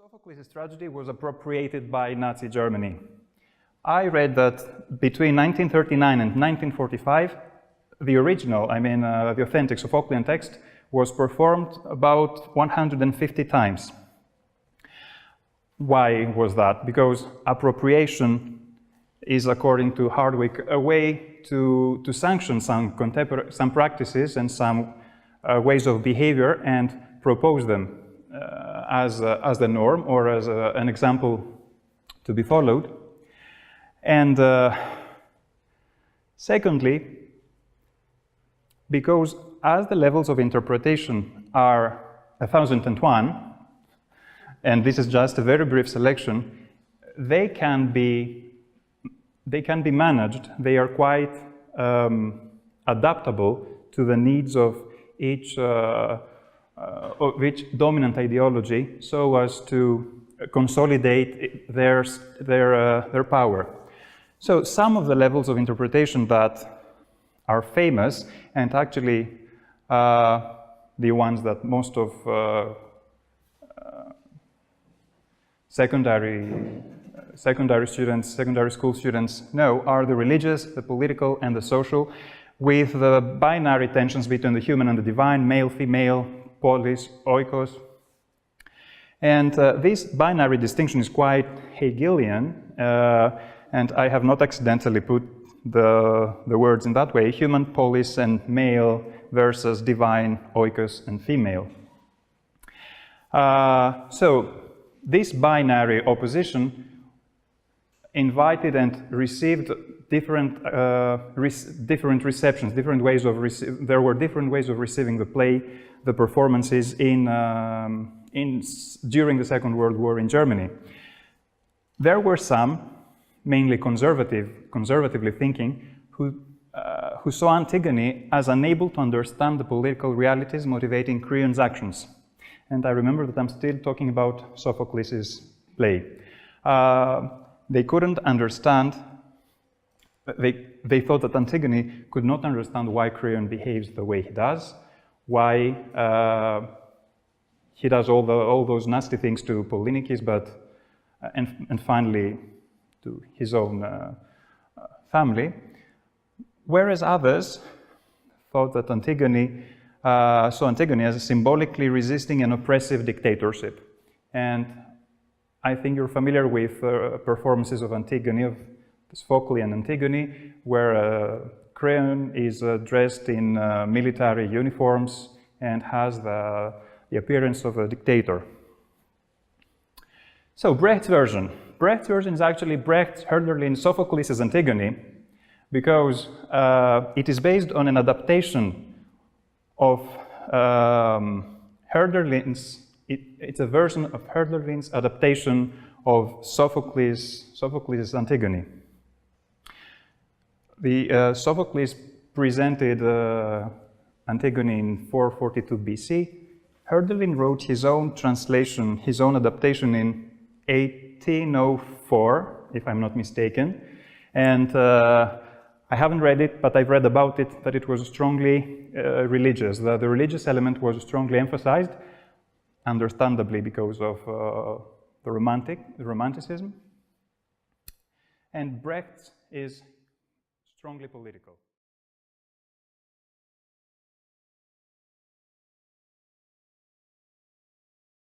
Sophokles' tragedy was appropriated by Nazi Germany. I read that between 1939 and 1945, the original, the authentic Sophoclean text, was performed about 150 times. Why was that? Because appropriation is, according to Hardwick, a way to sanction some practices and some ways of behavior and propose them as the norm or as an example to be followed. And secondly, because as the levels of interpretation are 1001, and this is just a very brief selection, they can be managed. They are quite adaptable to the needs of each dominant ideology, so as to consolidate their power. So some of the levels of interpretation that are famous, and actually the ones that most of secondary school students know, are the religious, the political, and the social, with the binary tensions between the human and the divine, male, female, polis, oikos. And this binary distinction is quite Hegelian, and I have not accidentally put the words in that way: human, polis, and male versus divine, oikos, and female. So this binary opposition invited and received different receptions, different ways of there were different ways of receiving the play, the performances during the Second World War in Germany. There were some, mainly conservatively thinking, who saw Antigone as unable to understand the political realities motivating Creon's actions. And I remember that I'm still talking about Sophocles' play. They couldn't understand, they thought that Antigone could not understand why Creon behaves the way he does, why he does all those nasty things to Polynices, and finally to his own family. Whereas others thought that Antigone saw Antigone as symbolically resisting an oppressive dictatorship. And I think you're familiar with performances of Antigone, of Sophoclean Antigone, where Creon is dressed in military uniforms and has the appearance of a dictator. So Brecht's version. Brecht's version is actually Brecht's Hölderlin Sophocles' Antigone, because it is based on an adaptation of Hölderlin's. It's a version of Hölderlin's adaptation of Sophocles' Antigone. The Sophocles presented Antigone in 442 BC. Hölderlin wrote his own translation, his own adaptation in 1804, if I'm not mistaken. And I haven't read it, but I've read about it, that it was strongly religious. The religious element was strongly emphasized, understandably because of the romanticism. And Brecht is strongly political.